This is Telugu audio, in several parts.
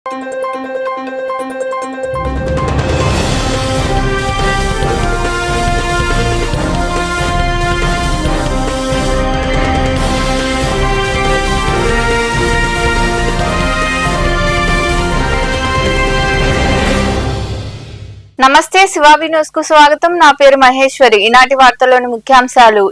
నమస్తే, శివాబి న్యూస్ కు స్వాగతం. నా పేరు మహేశ్వరి. ఈనాటి వార్తల్లోని ముఖ్యాంశాలు.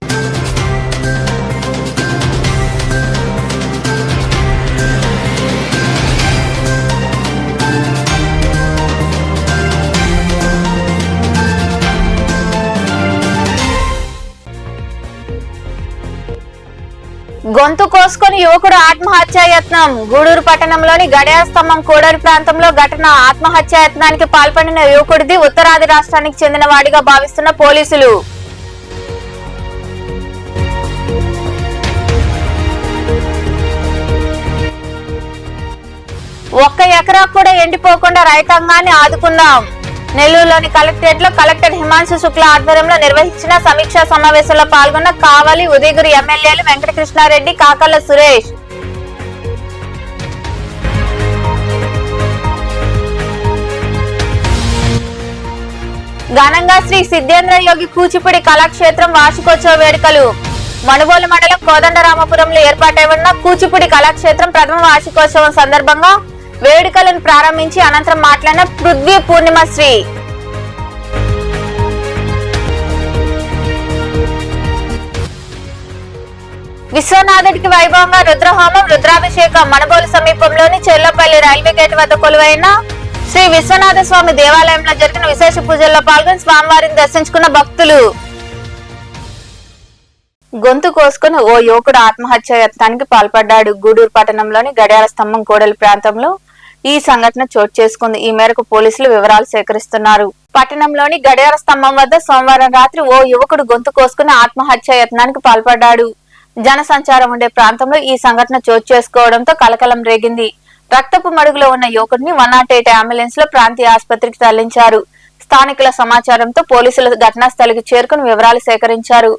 గొంతు కోసుకొని యువకుడు ఆత్మహత్యాయత్నం. గూడూరు పట్టణంలోని గడియార స్తంభం కోడలి ప్రాంతంలో ఘటన. ఆత్మహత్యాయత్నానికి పాల్పడిన యువకుడిది ఉత్తరాది రాష్ట్రానికి చెందిన వాడిగా భావిస్తున్న పోలీసులు. ఒక్క ఎకరా కూడా ఎండిపోకుండా రైతాంగాన్ని ఆదుకుందాం. నెల్లూరులోని కలెక్టరేట్ లో కలెక్టర్ హిమాంశు శుక్లా ఆధ్వర్యంలో నిర్వహించిన సమీక్షా సమావేశంలో పాల్గొన్న కావలి, ఉదయగిరి ఎమ్మెల్యేలు వెంకటకృష్ణారెడ్డి, కాకర్ల సురేష్. ఘనంగా శ్రీ సిద్ధేంద్ర యోగి కూచిపూడి కళాక్షేత్రం వార్షికోత్సవ వేడుకలు. మనుబోలు మండలం కోదండరామపురంలో ఏర్పాటైన కూచిపూడి కళాక్షేత్రం ప్రథమ వార్షికోత్సవం సందర్భంగా వేడుకలను ప్రారంభించి అనంతరం మాట్లాడిన పృథ్వీ పూర్ణిమశ్రీ. విశ్వనాథుడికి వైభవంగా రుద్రహోమం, రుద్రాభిషేకం. మనుబోలు సమీపంలోని చెర్లపల్లి రైల్వే గేట్ వద్ద కొలువైన శ్రీ విశ్వనాథ స్వామి దేవాలయంలో జరిగిన విశేష పూజల్లో పాల్గొని స్వామివారిని దర్శించుకున్న భక్తులు. గొంతు కోసుకుని ఓ యువకుడు ఆత్మహత్యాయత్నానికి పాల్పడ్డాడు. గూడూరు పట్టణంలోని గడియార స్తంభం కోడలి ప్రాంతంలో ఈ సంఘటన చోటు చేసుకుంది. ఈ మేరకు పోలీసులు వివరాలు సేకరిస్తున్నారు. పట్టణంలోని గడియార స్తంభం వద్ద సోమవారం రాత్రి ఓ యువకుడు గొంతు కోసుకుని ఆత్మహత్యాయత్నానికి పాల్పడ్డాడు. జన సంచారం ఉండే ప్రాంతంలో ఈ సంఘటన చోటు చేసుకోవడంతో కలకలం రేగింది. రక్తపు మడుగులో ఉన్న యువకుడిని 108 అంబులెన్స్ లో ప్రాంతీయ ఆసుపత్రికి తరలించారు. స్థానికుల సమాచారంతో పోలీసులు ఘటనా స్థలికి చేరుకుని వివరాలు సేకరించారు.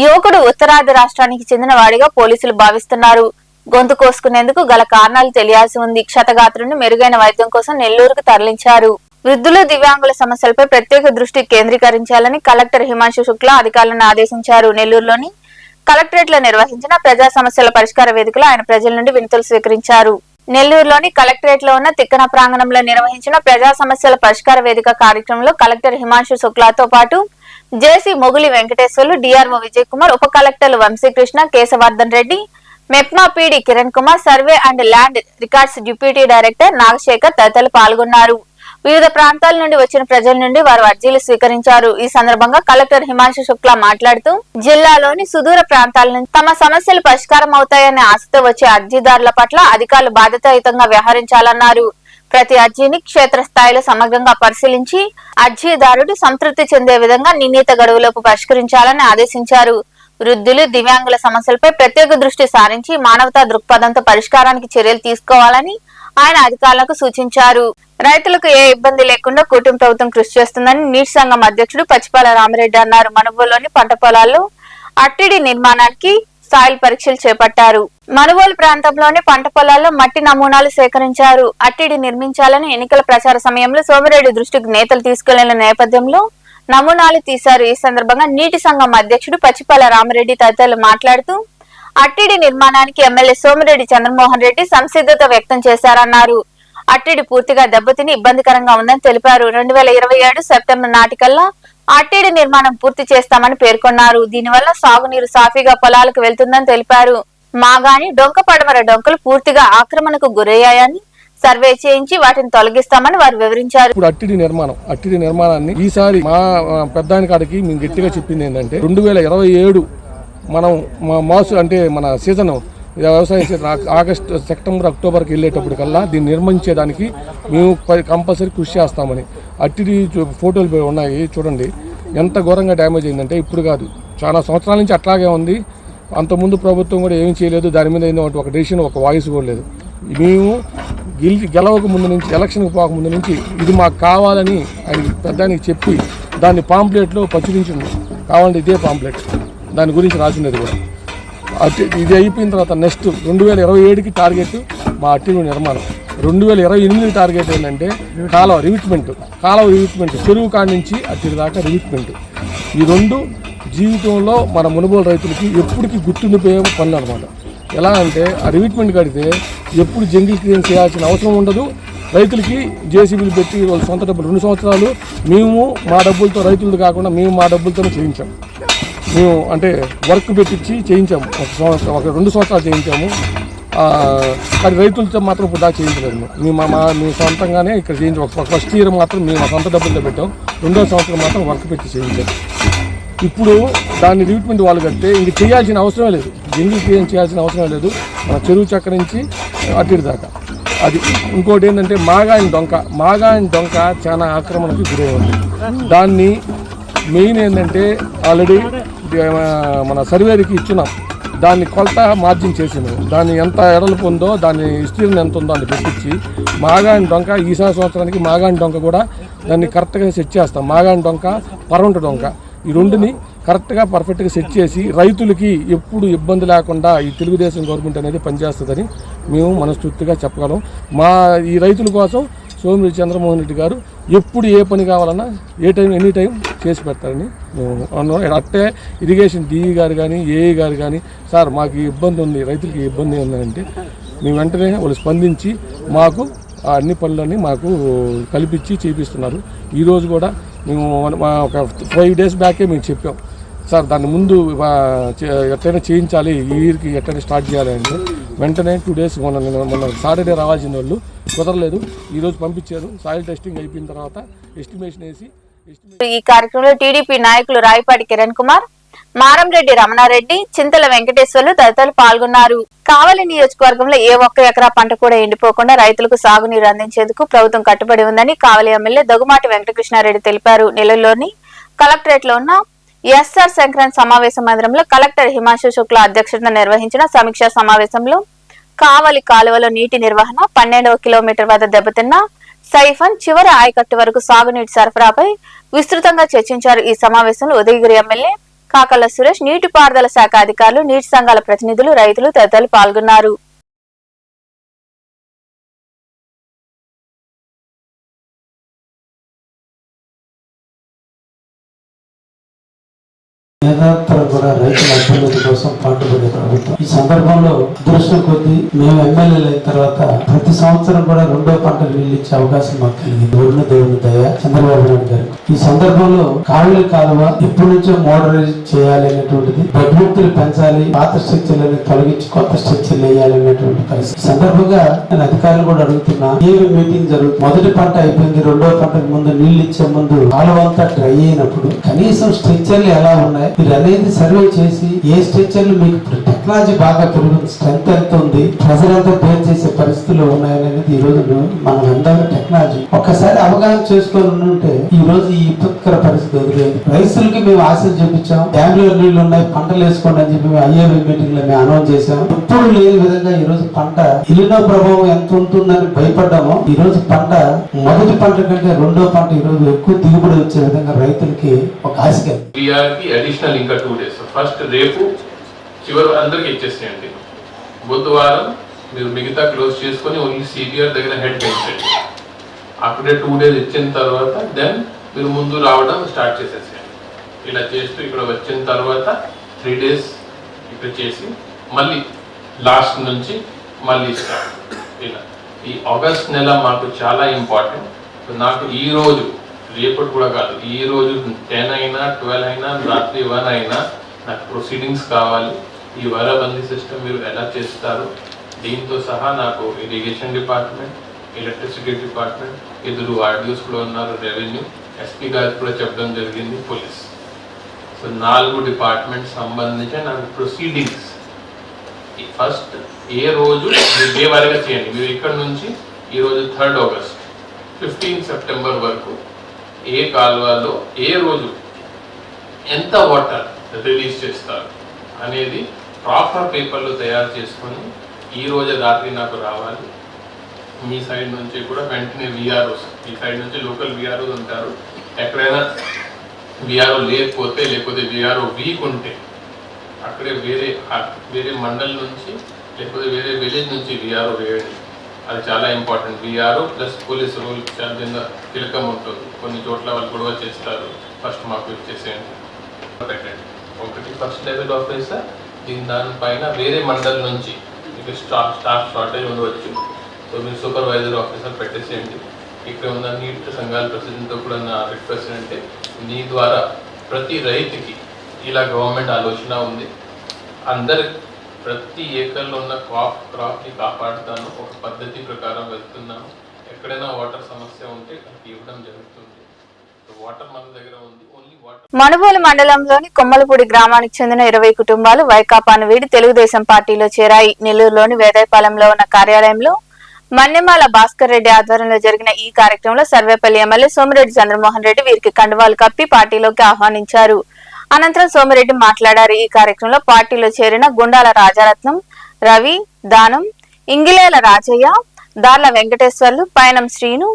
యువకుడు ఉత్తరాది రాష్ట్రానికి చెందిన వాడిగా పోలీసులు భావిస్తున్నారు. గొంతు కోసుకునేందుకు గల కారణాలు తెలియాల్సి ఉంది. క్షతగాత్రుని మెరుగైన వైద్యం కోసం నెల్లూరుకు తరలించారు. వృద్ధులు, దివ్యాంగుల సమస్యలపై ప్రత్యేక దృష్టి కేంద్రీకరించాలని కలెక్టర్ హిమాంశు శుక్లా అధికారులను ఆదేశించారు. నెల్లూరులోని కలెక్టరేట్ లో నిర్వహించిన ప్రజా సమస్యల పరిష్కార వేదికలో ఆయన ప్రజల నుండి వినతులు స్వీకరించారు. నెల్లూరులోని కలెక్టరేట్ లో ఉన్న తిక్కన ప్రాంగణంలో నిర్వహించిన ప్రజా సమస్యల పరిష్కార వేదిక కార్యక్రమంలో కలెక్టర్ హిమాంశు శుక్లాతో పాటు జేసీ మొగులి వెంకటేశ్వర్లు, డిఆర్ఓ విజయ్ కుమార్, ఉప కలెక్టర్లు Vamsikrishna, Keshavardhan Reddy, MEPMA PD Kiran Kumar, survey and land records deputy director Nagasekhar తదితరులు పాల్గొన్నారు. వివిధ ప్రాంతాల నుండి వచ్చిన ప్రజల నుండి వారు అర్జీలు స్వీకరించారు. ఈ సందర్భంగా కలెక్టర్ హిమాంశు శుక్లా మాట్లాడుతూ జిల్లాలోని సుదూర ప్రాంతాల నుంచి తమ సమస్యలు పరిష్కారం అవుతాయనే ఆశతో వచ్చే అర్జీదారుల పట్ల అధికారులు బాధ్యతాయుతంగా వ్యవహరించాలన్నారు. ప్రతి అర్జీని క్షేత్రస్థాయిలో సమగ్రంగా పరిశీలించి అర్జీదారుడు సంతృప్తి చెందే విధంగా నిర్ణీత గడువులోపు పరిష్కరించాలని ఆదేశించారు. వృద్ధులు, దివ్యాంగుల సమస్యలపై ప్రత్యేక దృష్టి సారించి మానవతా దృక్పథంతో పరిష్కారానికి చర్యలు తీసుకోవాలని ఆయన అధికారులకు సూచించారు. రైతులకు ఏ ఇబ్బంది లేకుండా కూటమి ప్రభుత్వం కృషి చేస్తుందని నీటి సంఘం అధ్యక్షుడు పచ్చిపాల రామిరెడ్డి అన్నారు. మనుబోలులోని పంట పొలాల్లో అట్టిడి నిర్మాణానికి సాయిల్ పరీక్షలు చేపట్టారు. మనుబోలు ప్రాంతంలోని పంట పొలాల్లో మట్టి నమూనాలు సేకరించారు. అట్టిడి నిర్మించాలని ఎన్నికల ప్రచార సమయంలో సోమిరెడ్డి దృష్టికి నేతలు తీసుకెళ్లిన నేపథ్యంలో నమూనాలు తీశారు. ఈ సందర్భంగా నీటి సంఘం అధ్యక్షుడు పచ్చిపాల రామిరెడ్డి తదితరులు మాట్లాడుతూ అట్టిడి నిర్మాణానికి ఎమ్మెల్యే సోమిరెడ్డి చంద్రమోహన్ రెడ్డి సంసిద్ధత వ్యక్తం చేశారన్నారు. అట్టిడి పూర్తిగా దెబ్బతిని ఇబ్బందికరంగా ఉందని తెలిపారు. 2027 సెప్టెంబర్ నాటికల్లా అట్టిడి నిర్మాణం పూర్తి చేస్తామని పేర్కొన్నారు. దీనివల్ల సాగునీరు సాఫీగా పొలాలకు వెళ్తుందని తెలిపారు. మాగాని, డొంక పడమర డొంకలు పూర్తిగా ఆక్రమణకు గురయ్యాయని సర్వే చేయించి వాటిని తొలగిస్తామని వారు వివరించారు. ఇప్పుడు అట్టిడి నిర్మాణాన్ని ఈసారి మా పెద్దాని కాడికి మేము గట్టిగా చెప్పింది ఏంటంటే 2027 మనం మాసు అంటే మన సీజన్ వ్యవసాయ సీజన్ ఆగస్టు, సెప్టెంబర్, అక్టోబర్కి వెళ్ళేటప్పటికల్లా దీన్ని నిర్మించేదానికి మేము కంపల్సరీ కృషి చేస్తామని. అట్టిడి ఫోటోలు ఉన్నాయి చూడండి, ఎంత ఘోరంగా డ్యామేజ్ అయిందంటే ఇప్పుడు కాదు, చాలా సంవత్సరాల నుంచి అట్లాగే ఉంది. అంతకుముందు ప్రభుత్వం కూడా ఏం చేయలేదు, దాని మీద ఒక డెసిషన్, ఒక వాయిస్ కూడా లేదు. మేము గెలవక ముందు నుంచి, ఎలక్షన్కి పోకముందు నుంచి ఇది మాకు కావాలని ఆయన పెద్దానికి చెప్పి దాన్ని పాంప్లెట్లో ప్రచురించింది. కావాలంటే ఇదే పాంప్లెట్, దాని గురించి రాసినది కూడా. ఇది అయిపోయిన తర్వాత నెక్స్ట్ 2027కి టార్గెట్ మా అట్టిడి నిర్మాణం. 2028 టార్గెట్ ఏంటంటే కాలువ రివిట్మెంట్, చెరువు కాడి నుంచి అటు దాకా రివిట్మెంట్. ఈ రెండు జీవితంలో మన మునుగోలు రైతులకి ఎప్పటికీ గుర్తుండిపోయే పనులు అనమాట. ఎలా అంటే ఆ రివిట్మెంట్ కడితే ఎప్పుడు జంగిల్ క్లీన్ చేయాల్సిన అవసరం ఉండదు. రైతులకి జేసీబీలు పెట్టి వాళ్ళ సొంత డబ్బులు 2 సంవత్సరాలు మేము మా డబ్బులతో, రైతులది కాకుండా మేము మా డబ్బులతోనే చేయించాం. మేము అంటే వర్క్ పెట్టించి చేయించాము. ఒక 2 సంవత్సరాలు చేయించాము. కానీ రైతులతో మాత్రం ఇప్పుడు దాకా చేయించలేదు. మేము సొంతంగానే ఇక్కడ చేయించాం. ఫస్ట్ ఇయర్ మాత్రం మేము మా సొంత డబ్బులతో పెట్టాం. 2వ సంవత్సరం మాత్రం వర్క్ పెట్టి చేయించాం. ఇప్పుడు దాన్ని రివిట్మెంట్ వాళ్ళు కడితే ఇంక చేయాల్సిన అవసరమే లేదు. జంగిల్ క్లీన్ చేయాల్సిన అవసరం లేదు. మన చెరువు చక్క నుంచి అటు దాకా అది. ఇంకోటి ఏంటంటే మాగాయన డొంక చాలా ఆక్రమణకి గురై ఉంది. దాన్ని మెయిన్ ఏంటంటే ఆల్రెడీ మన సర్వేకి ఇచ్చున్నాం. దాన్ని కొలత మార్జిన్ చేసింది. దాన్ని ఎంత ఎడల్పు ఉందో, దాని విస్తీర్ణం ఎంత ఉందో అని పెట్టించి మాగాయన డొంక ఈసారి సంవత్సరానికి మాగాయన డొంక కూడా దాన్ని కరెక్ట్గా సెట్ చేస్తాం. మాగాయన డొంక, పరవంట డొంక ఈ రెండుని కరెక్ట్గా పర్ఫెక్ట్గా సెట్ చేసి రైతులకి ఎప్పుడు ఇబ్బంది లేకుండా ఈ తెలుగుదేశం గవర్నమెంట్ అనేది పనిచేస్తుందని మేము మనస్ఫూర్తిగా చెప్పగలం. ఈ రైతుల కోసం సోమిరెడ్డి చంద్రమోహన్ రెడ్డి గారు ఎప్పుడు ఏ పని కావాలన్నా ఎనీ టైం చేసి పెడతారని మేము అట్టే ఇరిగేషన్ డిఈ గారు కానీ, ఏఈ గారు కానీ, సార్ మాకు ఈ ఇబ్బంది ఉంది, రైతులకి ఇబ్బంది ఉందంటే మేము వెంటనే వాళ్ళు స్పందించి మాకు అన్ని పనులన్నీ మాకు కల్పించి చేపిస్తున్నారు. ఈరోజు కూడా మేము ఒక 5 days బ్యాకే మేము చెప్పాం, సార్ దాన్ని ముందు ఎట్లయినా చేయించాలి, ఈ ఇయర్కి ఎట్లయినా స్టార్ట్ చేయాలి అంటే వెంటనే 2 days మొన్న సాటర్డే రావాల్సిన వాళ్ళు కుదరలేదు. ఈరోజు పంపించారు. సాయిల్ టెస్టింగ్ అయిపోయిన తర్వాత ఎస్టిమేషన్ వేసి. ఈ కార్యక్రమంలో టీడీపీ నాయకులు రాయపాటి కిరణ్ కుమార్, మారంరెడ్డి రమణారెడ్డి, చింతల వెంకటేశ్వర్లు తదితరులు పాల్గొన్నారు. కావలి నియోజకవర్గంలో ఏ ఒక్క ఎకరా పంట కూడా ఎండిపోకుండా రైతులకు సాగునీరు అందించేందుకు ప్రభుత్వం కట్టుబడి ఉందని కావలి ఎమ్మెల్యే దగ్గుమాటి వెంకటకృష్ణారెడ్డి తెలిపారు. నెల్లూరులోని కలెక్టరేట్ లో ఉన్న ఎస్ఆర్ సంక్రాంతి సమావేశ మందిరంలో కలెక్టర్ హిమాంశు శుక్లా అధ్యక్షతన నిర్వహించిన సమీక్షా సమావేశంలో కావలి కాలువలో నీటి నిర్వహణ, 12వ కిలోమీటర్ వద్ద దెబ్బతిన్న సైఫన్ చివరి ఆయకట్టు వరకు సాగునీటి సరఫరాపై విస్తృతంగా చర్చించారు. ఈ సమావేశంలో ఉదయగిరి ఎమ్మెల్యే కాకల సురేష్, నీటిపారుదల శాఖ అధికారులు, నీటి సంఘాల ప్రతినిధులు, రైతులు తదితరులు పాల్గొన్నారు. నిరంతరం కూడా రైతుల అభ్యున్నతి కోసం పాటుపడే ప్రభుత్వం. ఈ సందర్భంలో దృష్టి కొద్దీ మేము ఎమ్మెల్యేలు అయిన తర్వాత ప్రతి సంవత్సరం కూడా 2వ పంట నీళ్ళు ఇచ్చే అవకాశం మాకు కలిగింది. దేవుని దయ చంద్రబాబు నాయుడు గారు. ఈ సందర్భంలో కావలి కాలువ ఇప్పటి నుంచో మోడరైజ్ చేయాలి అనేటువంటిది, బడ్జెట్లు పెంచాలి, పాత స్ట్రక్చర్లను తొలగించి కొత్త స్ట్రక్చర్లు వేయాలనేటువంటి పరిస్థితి. సందర్భంగా నేను అధికారులు కూడా అడుగుతున్నా, ఏమి మీటింగ్ జరుగుతుంది, మొదటి పంట అయిపోయింది, 2వ పంటకు ముందు నీళ్ళు ఇచ్చే ముందు కాలువ అంతా డ్రై అయినప్పుడు కనీసం స్ట్రక్చర్లు ఎలా ఉన్నాయి మీరు అనేది సర్వే చేసి, ఏ స్ట్రక్చర్లు మీకు టెక్నాలజీ బాగా పెరుగుతుంది, స్ట్రెంత్ ఎంత ఉంది, ప్రజలంతా బేర్ చేసే పరిస్థితుల్లో ఉన్నాయనేది ఈ రోజు మనం అందరూ టెక్నాలజీ ఒక్కసారి అవగాహన చేసుకొని ఉంటే ఈ రోజు ఈ విపత్కర పరిస్థితి ఎదురైంది. రైతులకి మేము ఆశలు చూపించాం, డ్యాంలో నీళ్లు ఉన్నాయి, పంటలు వేసుకోండి అని చెప్పి ఐఏబీ మీటింగ్ లో మేము అనౌన్స్ చేసాం. ఎప్పుడు లేని విధంగా ఈ రోజు పంట ఎలినో ప్రభావం ఎంత ఉంటుందని భయపడ్డామో, ఈ రోజు పంట మొదటి పంట కంటే 2వ పంట ఈ రోజు ఎక్కువ దిగుబడి వచ్చే విధంగా రైతులకి ఒక ఆశ కలిగింది. ఇంకా 2 days. ఫస్ట్ రేపు చివరి అందరికి ఇచ్చేసేయండి. బుధవారం మీరు మిగతా క్లోజ్ చేసుకొని ఓన్లీ సిబిఆర్ దగ్గర హెడ్ పెంచండి. అక్కడే 2 days ఇచ్చిన తర్వాత దెన్ మీరు ముందు రావడం స్టార్ట్ చేసేసేయండి. ఇలా చేస్తూ ఇక్కడ వచ్చిన తర్వాత 3 days ఇక్కడ చేసి మళ్ళీ లాస్ట్ నుంచి మళ్ళీ స్టార్ట్. ఇలా ఈ ఆగస్ట్ నెల మాకు చాలా ఇంపార్టెంట్. నాకు ఈ రోజు, రేపటి కూడా కాదు, ఈ రోజు 10 అయినా 12 అయినా రాత్రి 1 అయినా నాకు ప్రొసీడింగ్స్ కావాలి. ఈ వరబందీ సిస్టమ్ మీరు ఎలా చేస్తారు, దీంతో సహా నాకు ఇరిగేషన్ డిపార్ట్మెంట్, ఎలక్ట్రిసిటీ డిపార్ట్మెంట్, ఇద్దరు ఆర్డియోస్ కూడా ఉన్నారు, రెవెన్యూ, ఎస్పీ గారికి కూడా చెప్పడం జరిగింది, పోలీస్. సో 4 డిపార్ట్మెంట్ సంబంధించి నాకు ప్రొసీడింగ్స్ ఫస్ట్ ఏ రోజు మీరు డే వారీగా చేయండి. మీరు ఇక్కడ నుంచి ఈరోజు 3rd August 15 September వరకు ఏ కాలువలో ఏ రోజు ఎంత వాటర్ రిలీజ్ చేస్తారు అనేది ప్రాపర్ పేపర్లు తయారు చేసుకొని ఈ రోజు రాత్రి నాకు రావాలి. మీ సైడ్ నుంచి కూడా వెంటనే విఆర్ఓస్, ఈ సైడ్ నుంచి లోకల్ విఆర్ఓస్ ఉంటారు. ఎక్కడైనా విఆర్ఓ లేకపోతే విఆర్ఓ వీక్ ఉంటే అక్కడే వేరే మండల్ నుంచి లేకపోతే వేరే విలేజ్ నుంచి విఆర్ఓ వేయండి. అది చాలా important. VRO plus police rule చాలా కీలకం ఉంటుంది. కొన్ని చోట్ల వాళ్ళు గొడవ చేస్తారు, ఫస్ట్ మాకు ఇచ్చేసేయండి పెట్టండి. ఒకటి ఫస్ట్ లెవెల్ ఆఫీసర్, దానిపైన వేరే మండల్ నుంచి మీకు స్టాఫ్ షార్టేజ్ ఉండవచ్చు, సో మీరు సూపర్వైజర్ ఆఫీసర్ పెట్టేసేయండి. ఇక్కడ ఉన్న నీటి సంఘాల ప్రెసిడెంట్తో కూడా నా రిక్వెస్ట్ అంటే, నీ ద్వారా ప్రతి రైతుకి ఇలా గవర్నమెంట్ ఆలోచన ఉంది, అందరి ప్రతి ఏకర్లో ఉన్న క్రాప్ని కాపాడుతాను, ఒక పద్ధతి ప్రకారం వెళ్తున్నాను. ఎక్కడైనా వాటర్ సమస్య ఉంటే అది ఇవ్వడం జరుగుతుంది. వాటర్ మన దగ్గర ఉంది, ఓన్లీ వాటర్. మనుబోలు మండలంలోని కొమ్మలపూడి గ్రామానికి చెందిన 20 కుటుంబాలు వైకాపాను వీడి తెలుగుదేశం పార్టీలో చేరాయి. నెల్లూరులోని వేదాయపాలెంలో ఉన్న కార్యాలయంలో మన్నెమాల భాస్కర్ రెడ్డి ఆధ్వర్యంలో జరిగిన ఈ కార్యక్రమంలో సర్వేపల్లి ఎమ్మెల్యే సోమిరెడ్డి చంద్రమోహన్ రెడ్డి వీరికి కండువాలు కప్పి పార్టీలోకి ఆహ్వానించారు. అనంతరం సోమిరెడ్డి మాట్లాడారు. ఈ కార్యక్రమంలో పార్టీలో చేరిన గుండాల రాజారత్నం, రవి, దానం, ఇంగిలేల రాజయ్య, దార్ల వెంకటేశ్వర్లు, పయనం శ్రీను,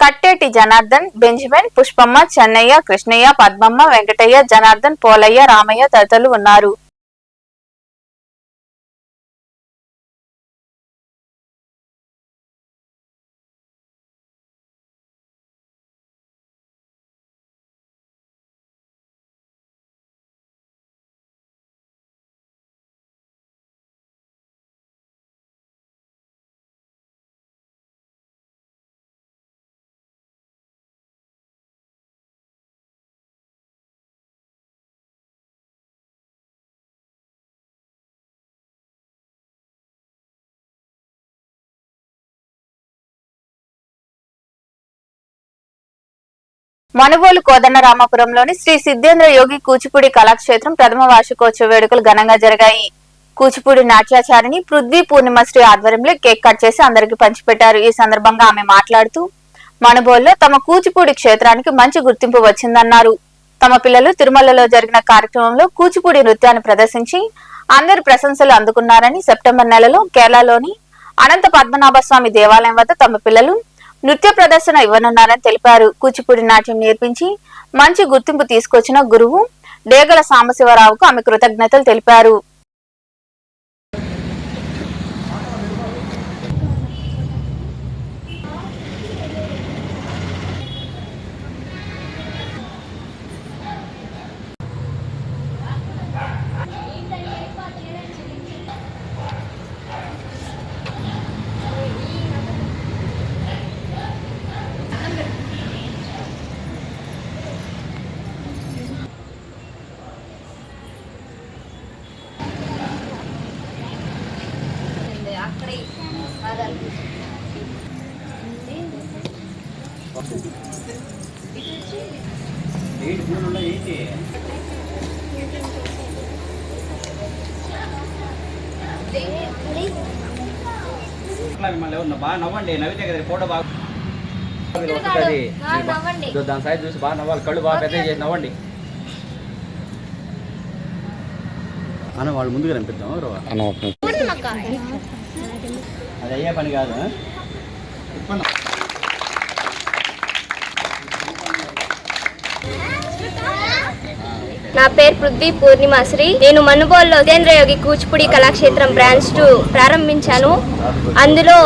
కట్టేటి జనార్దన్, బెంజమిన్, పుష్పమ్మ, చెన్నయ్య, కృష్ణయ్య, పద్మమ్మ, వెంకటయ్య, జనార్దన్, పోలయ్య, రామయ్య తదితరులు ఉన్నారు. మనుబోలు కోదండరామాపురంలోని శ్రీ సిద్ధేంద్ర యోగి కూచిపూడి కళాక్షేత్రం ప్రథమ వార్షికోత్సవ వేడుకలు ఘనంగా జరిగాయి. కూచిపూడి నాట్యాచారిణి పృథ్వీ పూర్ణిమశ్రీ ఆధ్వర్యంలో కేక్ కట్ చేసి అందరికి పంచిపెట్టారు. ఈ సందర్భంగా ఆమె మాట్లాడుతూ మనుబోలులో తమ కూచిపూడి క్షేత్రానికి మంచి గుర్తింపు వచ్చిందన్నారు. తమ పిల్లలు తిరుమలలో జరిగిన కార్యక్రమంలో కూచిపూడి నృత్యాన్ని ప్రదర్శించి అందరి ప్రశంసలు అందుకున్నారని, సెప్టెంబర్ నెలలో కేరళలోని అనంత పద్మనాభ స్వామి దేవాలయం వద్ద తమ పిల్లలు నృత్య ప్రదర్శన ఇవ్వనున్నారని తెలిపారు. కూచిపూడి నాట్యం నేర్పించి మంచి గుర్తింపు తీసుకొచ్చిన గురువు డేగల సాంబశివరావుకు ఆమె కృతజ్ఞతలు తెలిపారు. బాగా నవ్వండి, నవ్వితే కదా ఫోటో బాగా వస్తుంది. దాని సైజ్ చూసి బాగా నవ్వాలి, కళ్ళు బాగా పెద్ద చేసి నవ్వండి అన్న. వాళ్ళు ముందుగా కనిపిద్దాం, అది అయ్యే పని కాదు. నా పేరు పృథ్వీ పూర్ణిమశ్రీ. నేను మనుబోలులో సిద్ధేంద్ర యోగి కూచిపూడి కళాక్షేత్రం బ్రాంచ్ 2 ప్రారంభించాను. అందులో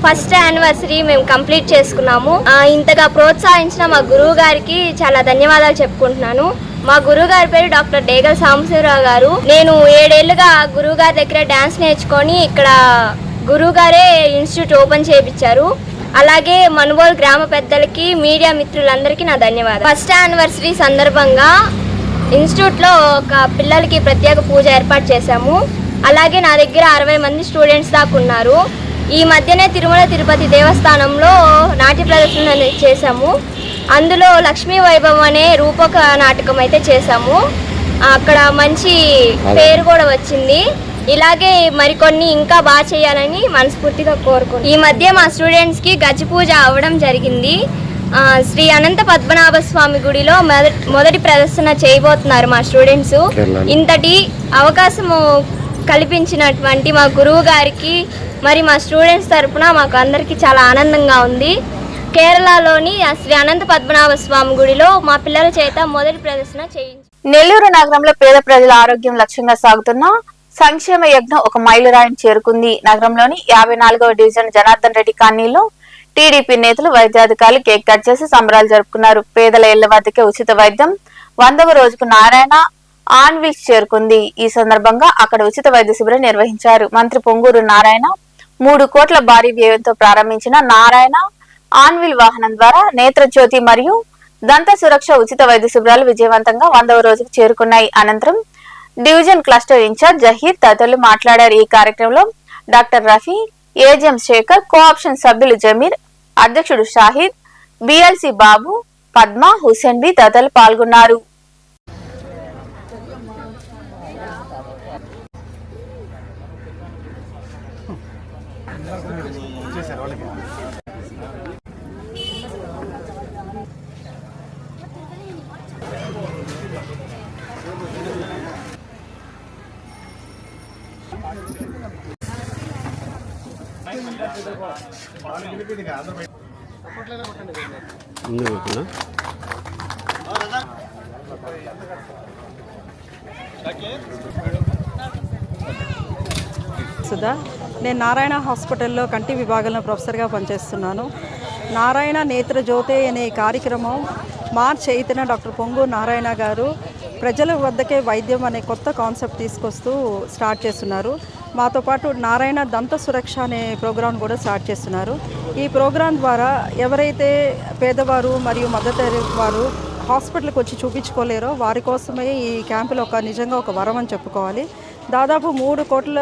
ఫస్ట్ యానివర్సరీ మేము కంప్లీట్ చేసుకున్నాము. ఇంతగా ప్రోత్సహించిన మా గురువు గారికి చాలా ధన్యవాదాలు చెప్పుకుంటున్నాను. మా గురువు గారి పేరు డాక్టర్ డేగల సాంబశివరావు గారు. నేను 7 ఏళ్లుగా గురువు గారి దగ్గర డాన్స్ నేర్చుకొని ఇక్కడ గురువు గారే ఇన్స్టిట్యూట్ ఓపెన్ చేయించారు. అలాగే మనుబోలు గ్రామ పెద్దలకి, మీడియా మిత్రులందరికీ నా ధన్యవాదాలు. ఫస్ట్ యానివర్సరీ సందర్భంగా ఇన్స్టిట్యూట్లో ఒక పిల్లలకి ప్రత్యేక పూజ ఏర్పాటు చేశాము. అలాగే నా దగ్గర 60 మంది స్టూడెంట్స్ దాకా ఉన్నారు. ఈ మధ్యనే తిరుమల తిరుపతి దేవస్థానంలో నాట్య ప్రదర్శన చేశాము. అందులో లక్ష్మీ వైభవం అనే రూపక నాటకం అయితే చేశాము. అక్కడ మంచి పేరు కూడా వచ్చింది. ఇలాగే మరికొన్ని ఇంకా బాగా చేయాలని మనస్ఫూర్తిగా కోరుకుంటున్నాను. ఈ మధ్య మా స్టూడెంట్స్కి గజ్జి పూజ అవ్వడం జరిగింది. శ్రీ అనంత పద్మనాభ స్వామి గుడిలో మొదటి ప్రదర్శన చేయబోతున్నారు మా స్టూడెంట్స్. ఇంతటి అవకాశము కల్పించినటువంటి మా గురువు గారికి మరి మా స్టూడెంట్స్ తరఫున మాకు అందరికీ చాలా ఆనందంగా ఉంది. కేరళలోని శ్రీ అనంత పద్మనాభ స్వామి గుడిలో మా పిల్లల చేత మొదటి ప్రదర్శన చేయించారు. నెల్లూరు నగరంలో పేద ప్రజల ఆరోగ్యం లక్ష్యంగా సాగుతున్న సంక్షేమ యజ్ఞం ఒక మైలురాయిని చేరుకుంది. నగరంలోని 54వ డివిజన్ జనార్దన్ రెడ్డి కాలనీలో టీడీపీ నేతలు వైద్యాధికారులు కేక్ కట్ చేసి సంబరాలు జరుపుకున్నారు. పేదల ఇళ్ల వద్దకే ఉచిత వైద్యం 100వ రోజుకు నారాయణ ఆన్విల్స్ చేరుకుంది. ఈ సందర్భంగా అక్కడ ఉచిత వైద్య శిబిరం నిర్వహించారు. మంత్రి పొంగూరు నారాయణ 3 కోట్ల భారీ వ్యయంతో ప్రారంభించిన నారాయణ ఆన్విల్ వాహనం ద్వారా నేత్రజ్యోతి మరియు దంత సురక్ష ఉచిత వైద్య శిబిరాలు విజయవంతంగా 100వ రోజుకు చేరుకున్నాయి. అనంతరం డివిజన్ క్లస్టర్ ఇన్ఛార్జ్ జహీర్ తదితరులు మాట్లాడారు. ఈ కార్యక్రమంలో డాక్టర్ రఫీ, ఏజెం శేఖర్, కోఆప్షన్ సభ్యులు జమీర్, అధ్యక్షుడు షాహిద్, బిఎల్సి బాబు, పద్మ, హుసేన్ బి తదితరులు పాల్గొన్నారు. సుధా, నేను నారాయణ హాస్పిటల్లో కంటి విభాగంలో ప్రొఫెసర్గా పనిచేస్తున్నాను. నారాయణ నేత్ర జ్యోతి అనే కార్యక్రమం మార్చ్ 8న డాక్టర్ పొంగూరు నారాయణ గారు ప్రజల వద్దకే వైద్యం అనే కొత్త కాన్సెప్ట్ తీసుకొస్తూ స్టార్ట్ చేస్తున్నారు. మాతో పాటు నారాయణ దంత సురక్ష అనే ప్రోగ్రాం కూడా స్టార్ట్ చేస్తున్నారు. ఈ ప్రోగ్రాం ద్వారా ఎవరైతే పేదవారు మరియు మధ్యతరగతి వారు హాస్పిటల్కి వచ్చి చూపించుకోలేరో వారి కోసమే ఈ క్యాంపులో నిజంగా ఒక వరం అని చెప్పుకోవాలి. దాదాపు 3 కోట్ల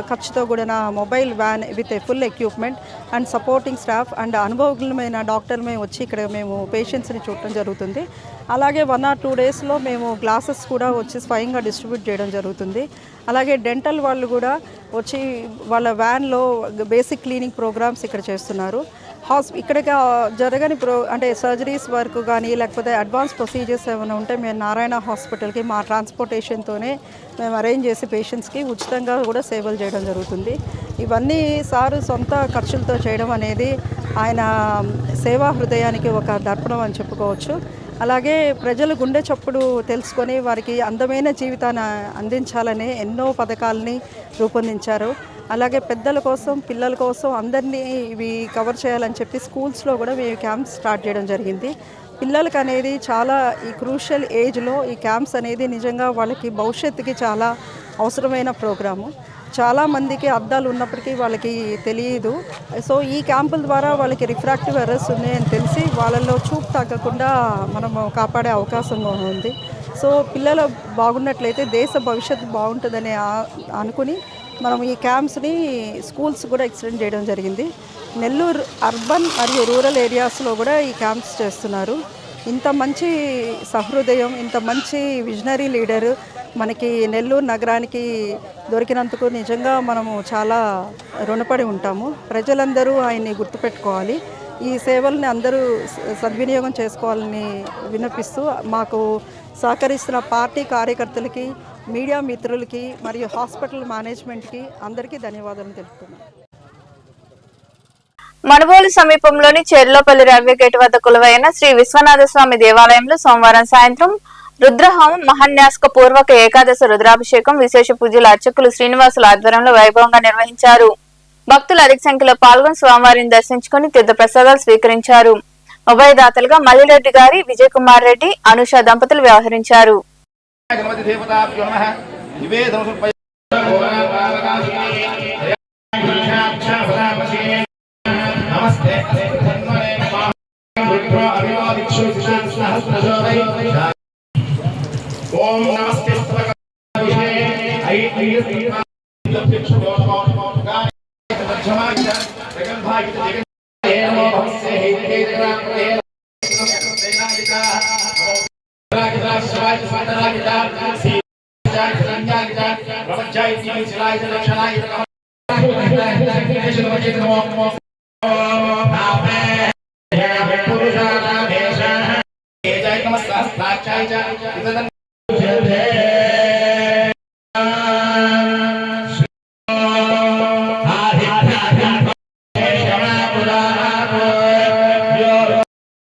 ఖర్చుతో కూడిన mobile van with full equipment and supporting staff and అనుభవజ్ఞమైన డాక్టర్మే వచ్చి ఇక్కడ మేము పేషెంట్స్ని చూడటం జరుగుతుంది. అలాగే 1 or 2 డేస్లో మేము గ్లాసెస్ కూడా వచ్చి స్వయంగా డిస్ట్రిబ్యూట్ చేయడం జరుగుతుంది. అలాగే డెంటల్ వాళ్ళు కూడా వచ్చి వాళ్ళ వ్యాన్లో బేసిక్ క్లీనింగ్ ప్రోగ్రామ్స్ ఇక్కడ చేస్తున్నారు. ఇక్కడ జరగని అంటే సర్జరీస్ వరకు కానీ లేకపోతే అడ్వాన్స్ ప్రొసీజర్స్ ఏమైనా ఉంటే మేము నారాయణ హాస్పిటల్కి మా ట్రాన్స్పోర్టేషన్తోనే మేము అరేంజ్ చేసి పేషెంట్స్కి ఉచితంగా కూడా సేవలు చేయడం జరుగుతుంది. ఇవన్నీ సారు సొంత ఖర్చులతో చేయడం అనేది ఆయన సేవా హృదయానికి ఒక దర్పణం అని చెప్పుకోవచ్చు. అలాగే ప్రజలు గుండె చప్పుడు తెలుసుకొని వారికి అందమైన జీవితాన్ని అందించాలనే ఎన్నో పథకాలని రూపొందించారు. అలాగే పెద్దల కోసం, పిల్లల కోసం అందరినీ ఇవి కవర్ చేయాలని చెప్పి స్కూల్స్లో కూడా మేము క్యాంప్స్ స్టార్ట్ చేయడం జరిగింది. పిల్లలకి అనేది చాలా ఈ క్రూషియల్ ఏజ్లో ఈ క్యాంప్స్ అనేది నిజంగా వాళ్ళకి భవిష్యత్తుకి చాలా అవసరమైన ప్రోగ్రాము. చాలామందికి అద్దాలు ఉన్నప్పటికీ వాళ్ళకి తెలియదు. సో ఈ క్యాంపుల ద్వారా వాళ్ళకి రిఫ్రాక్టివ్ ఎర్రర్స్ ఉన్నాయని తెలిసి వాళ్ళల్లో చూపు తగ్గకుండా మనము కాపాడే అవకాశం ఉంది. సో పిల్లలు బాగున్నట్లయితే దేశ భవిష్యత్తు బాగుంటుందని అనుకుని మనం ఈ క్యాంప్స్ని స్కూల్స్ కూడా ఎక్స్టెండ్ చేయడం జరిగింది. నెల్లూరు అర్బన్ మరియు రూరల్ ఏరియాస్లో కూడా ఈ క్యాంప్స్ చేస్తున్నారు. ఇంత మంచి సహృదయం, ఇంత మంచి విజనరీ లీడరు మనకి నెల్లూరు నగరానికి దొరికినందుకు నిజంగా మనము చాలా రుణపడి ఉంటాము. ప్రజలందరూ ఆయన్ని గుర్తుపెట్టుకోవాలి. ఈ సేవల్ని అందరూ సద్వినియోగం చేసుకోవాలని విన్నపిస్తూ మాకు సహకరిస్తున్న పార్టీ కార్యకర్తలకి, మీడియా మిత్రులకి మరియు హాస్పిటల్ మేనేజ్మెంట్కి అందరికీ ధన్యవాదాలు తెలుపుతున్నాను. మనుబోలు సమీపంలోని చెర్లోపల్లి రైల్వే గేట్ వద్ద కొలువైన శ్రీ విశ్వనాథ స్వామి దేవాలయంలో సోమవారం సాయంత్రం రుద్రహోమం, మహాన్యాసక పూర్వక ఏకాదశ రుద్రాభిషేకం, విశేష పూజలు అర్చకులు శ్రీనివాసుల ఆధ్వర్యంలో వైభవంగా నిర్వహించారు. భక్తులు అధిక సంఖ్యలో పాల్గొని స్వామివారిని దర్శించుకుని తీర్థ ప్రసాదాలు స్వీకరించారు. ఉభయదాతలుగా మల్లిరెడ్డి గారి, విజయ్ కుమార్ రెడ్డి, అనుష దంపతులు వ్యవహరించారు. ఓం నమస్తే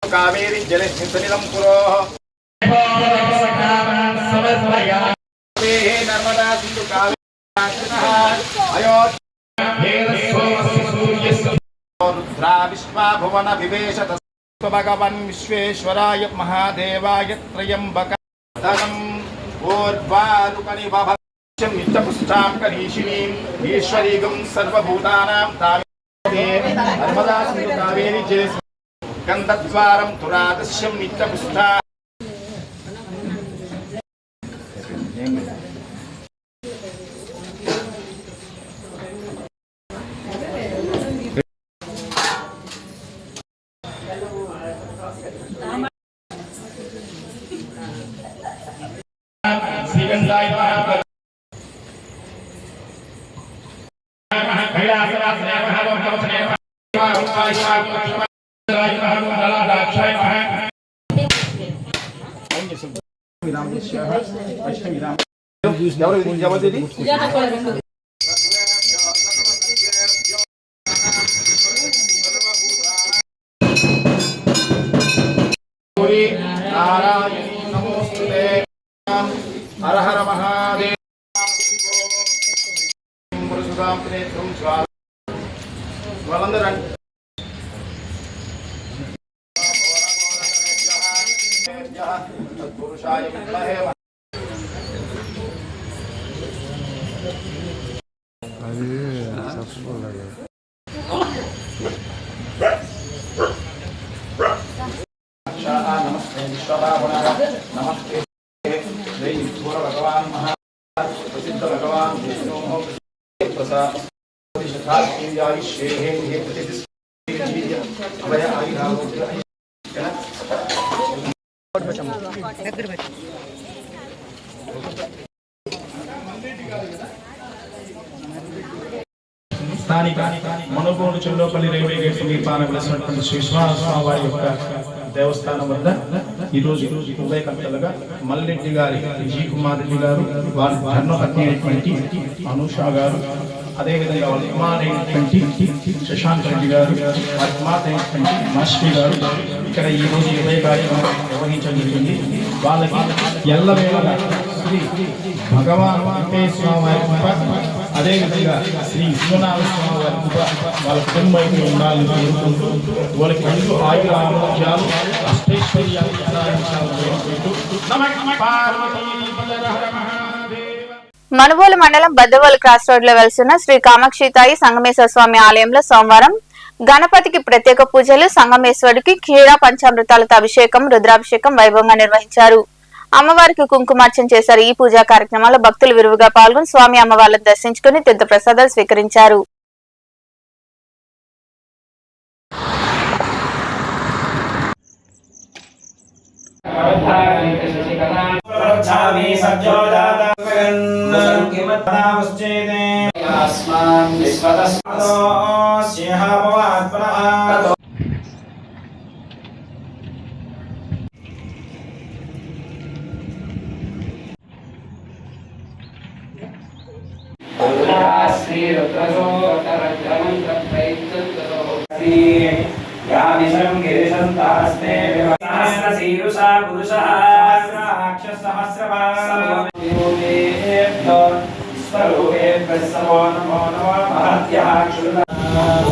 కావేరి జలనిధం పురో నర్మదా సింధు కావేరి रुद्रा विश्वा भुवन विवेशत भगवन् विश्वेश्वराय महादेवाय त्र्यम्बकम् ऊर्ध्वारुकनिभवं नित्यपुष्टां करीशिनीं ईश्वरीगं सर्वभूतानां तामे नर्मदा सिन्धु कावेरी जलेस्मिन् गन्धद्वारं तुरादस्यं नित्यपुष्टा श्रीगंधाय महादेव कैलासवासनाय महादेव कवचनाय नारायणी नमोस्तुते हर हर महादेव पुरुषां नेत्रं ज्वालंदरं पुरुषाय विद्महे नमस्ते विश्वभावना नमस्ते भगवान महा प्रसिद्ध भगवान विष्णु प्रसाद స్థానిక మనుగోడు చెల్లోపల్లి రైల్వే గేట్ సమీపాన వెలసినటువంటి శ్రీ విశ్వనాథస్వామి వారి యొక్క దేవస్థానం వద్ద ఈరోజు ఉభయకర్తలుగా మల్రెడ్డి గారి విజయ్ కుమార్ రెడ్డి గారు వారి ధర్మపత్ని అయినటువంటి అనూష గారు, అదేవిధంగా వాళ్ళ కుమారైనటువంటి శశాంక్ రెడ్డి గారు, వారి కుమార్తె అయినటువంటి మాస్టి గారు ఇక్కడ ఈ రోజు ఉభయ కార్యక్రమం నిర్వహించడం జరిగింది. వాళ్ళకి ఎల్లవేళ శ్రీ భగవాన్ వెంకటేశ్వర వారి కృప, అదేవిధంగా శ్రీ విశ్వనాథ స్వామి వారి కృప వాళ్ళ కుటుంబం ఉండాలని కోరుకుంటూ వాళ్ళకి రెండు ఆయుర ఆరోగ్యాలు అష్టైశ్వర్యాలు మనుబోలు మండలం బద్దవోలు క్రాస్ రోడ్ లో వెలిసిన శ్రీ కామాక్షితాయి సంగమేశ్వర స్వామి ఆలయంలో సోమవారం గణపతికి ప్రత్యేక పూజలు, సంగమేశ్వరుడికి క్షీర పంచామృతాలతో అభిషేకం, రుద్రాభిషేకం వైభవంగా నిర్వహించారు. అమ్మవారికి కుంకుమార్చన చేశారు. ఈ పూజా కార్యక్రమాల్లో భక్తులు విరివిగా పాల్గొని స్వామి అమ్మవార్లను దర్శించుకుని తీర్థ ప్రసాదాలు స్వీకరించారు.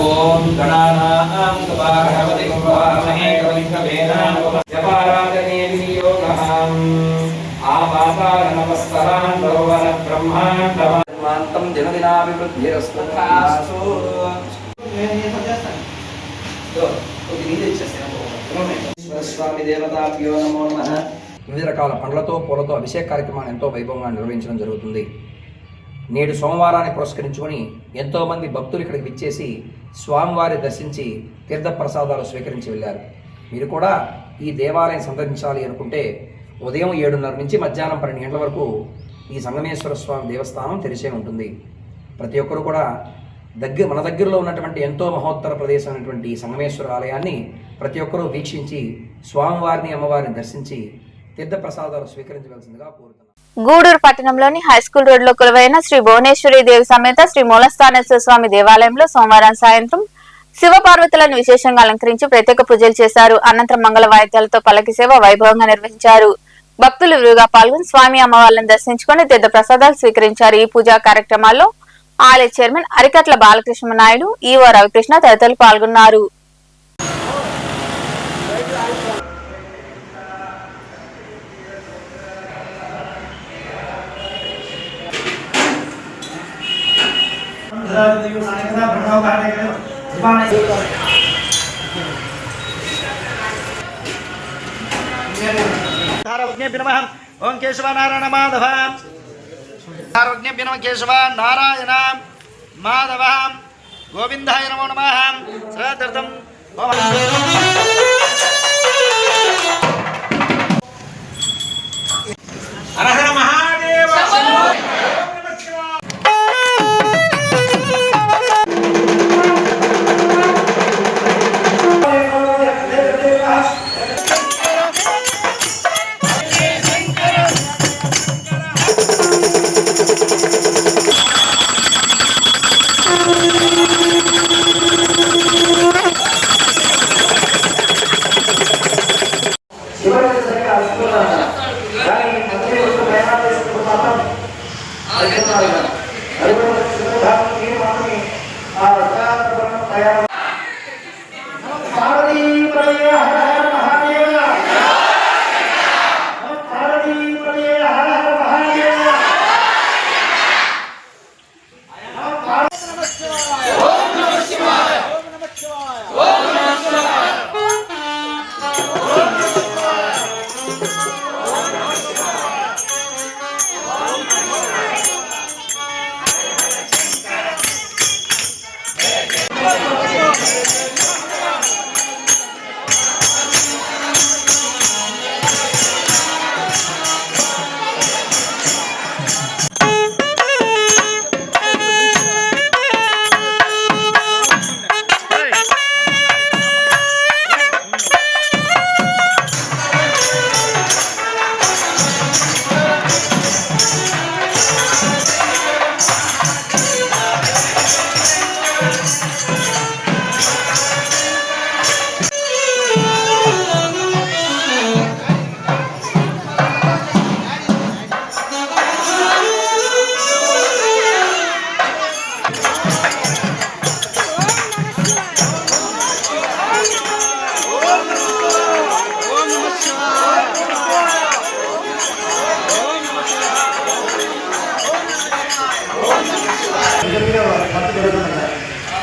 ఓం గణానాం భగవతి భవామహే కవిం కవేనాం జపారాధనే వినియోగః ఆపాతార నమస్కారం భగవన బ్రహ్మాండం దినదినాభివృద్ధిరస్తు. స్వామి దేవతాభ్యో నమో నమః. వివిధ రకాల పండ్లతో పూలతో అభిషేక కార్యక్రమాన్ని ఎంతో వైభవంగా నిర్వహించడం జరుగుతుంది. నేడు సోమవారాన్ని పురస్కరించుకొని ఎంతోమంది భక్తులు ఇక్కడికి విచ్చేసి స్వామివారి దర్శించి తీర్థ ప్రసాదాలు స్వీకరించి వెళ్ళారు. మీరు కూడా ఈ దేవాలయం సందర్శించాలి అనుకుంటే ఉదయం 7:30 నుంచి మధ్యాహ్నం 12 గంటల వరకు ఈ సంగమేశ్వర స్వామి దేవస్థానం తెరిచే ఉంటుంది. ప్రతి ఒక్కరు కూడా మన దగ్గరలో ఉన్నటువంటి ఎంతో మహోత్తర ప్రదేశం అయినటువంటి ఈ సంగమేశ్వర ఆలయాన్ని ప్రతి ఒక్కరూ వీక్షించి స్వామివారిని అమ్మవారిని దర్శించి తీర్థ ప్రసాదాలు స్వీకరించవలసిందిగా కోరుతున్నాను. గూడూరు పట్టణంలోని హైస్కూల్ రోడ్ లో కొలువైన శ్రీ భువనేశ్వరి దేవి సమేత శ్రీ మూలస్థానేశ్వర స్వామి దేవాలయంలో సోమవారం సాయంత్రం శివపార్వతులను విశేషంగా అలంకరించి ప్రత్యేక పూజలు చేశారు. అనంతరం మంగళ వాయిద్యాలతో పల్లకి సేవ వైభవంగా నిర్వహించారు. భక్తులు విరివిగా పాల్గొని స్వామి అమ్మవార్లను దర్శించుకుని తీర్థ ప్రసాదాలు స్వీకరించారు. ఈ పూజా కార్యక్రమాల్లో ఆలయ చైర్మన్ అరికట్ల బాలకృష్ణ నాయుడు, ఈవో రవికృష్ణ తదితరులు పాల్గొన్నారు. ओम केशव नारायण माधव केशव नारायण माधव गोविंदाय नमो नमः श्रद्धर्तम हर हर महादेव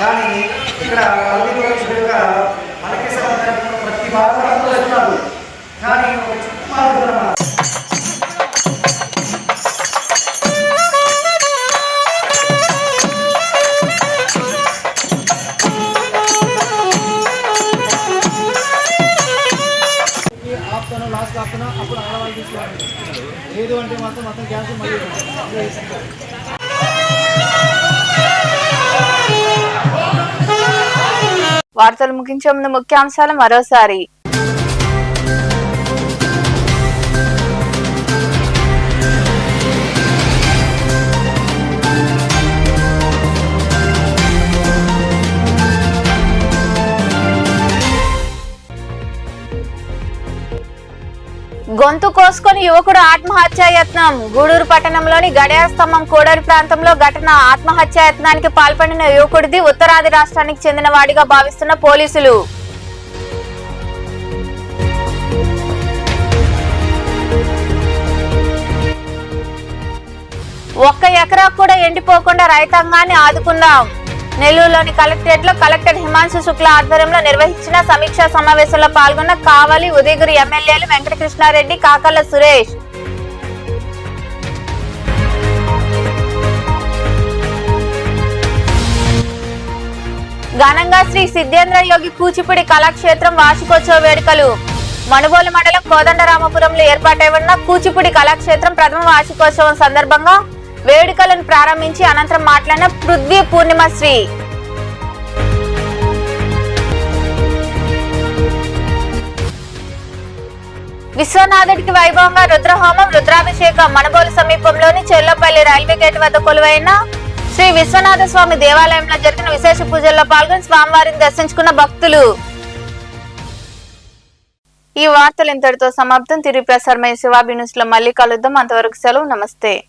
కానీ ఇక్కడ మనకి ప్రతి వారం కానీ ఆపుతాను లాస్ట్ ఆపుతాను అప్పుడు ఆడవాళ్ళు తీసుకోవాలి లేదు అంటే మాత్రం మొత్తం గ్యాస్ మళ్ళీ వార్తలు ముగించే ముందు ముఖ్యాంశాలు మరోసారి. గొంతు కోసుకొని యువకుడు ఆత్మహత్యాయత్నం. గూడూరు పట్టణంలోని గడియార స్తంభం కోడలి ప్రాంతంలో ఘటన. ఆత్మహత్యాయత్నానికి పాల్పడిన యువకుడిది ఉత్తరాది రాష్ట్రానికి చెందిన వాడిగా భావిస్తున్న పోలీసులు. ఒక్క ఎకరా కూడా ఎండిపోకుండా రైతాంగాన్ని ఆదుకుందాం. నెల్లూరులోని కలెక్టరేట్ లో కలెక్టర్ హిమాంశు శుక్లా ఆధ్వర్యంలో నిర్వహించిన సమీక్షా సమావేశంలో పాల్గొన్న కావలి, ఉదయగిరి ఎమ్మెల్యేలు వెంకటకృష్ణారెడ్డి, కాకర్ల సురేష్. ఘనంగా శ్రీ సిద్ధేంద్ర యోగి కూచిపూడి కళాక్షేత్రం వార్షికోత్సవ వేడుకలు. మనుబోలు మండలం కోదండరామపురంలో ఏర్పాటైన కూచిపూడి కళాక్షేత్రం ప్రథమ వార్షికోత్సవం సందర్భంగా వేడుకలను ప్రారంభించి అనంతరం మాట్లాడిన పృథ్వీ పూర్ణిమశ్రీ. విశ్వనాథుడికి వైభవంగా రుద్రహోమం, రుద్రాభిషేకం. మనుబోలు సమీపంలోని చెర్లపల్లి రైల్వే గేట్ వద్ద కొలువైన శ్రీ విశ్వనాథ స్వామి దేవాలయంలో జరిగిన విశేష పూజల్లో పాల్గొని స్వామివారిని దర్శించుకున్న భక్తులు. ఈ వార్తలు ఇంతటితో సమాప్తం. తిరిగి ప్రసారమయ్యే శివాబి న్యూస్ లో మళ్ళీ కలుద్దాం. అంతవరకు సెలవు. నమస్తే.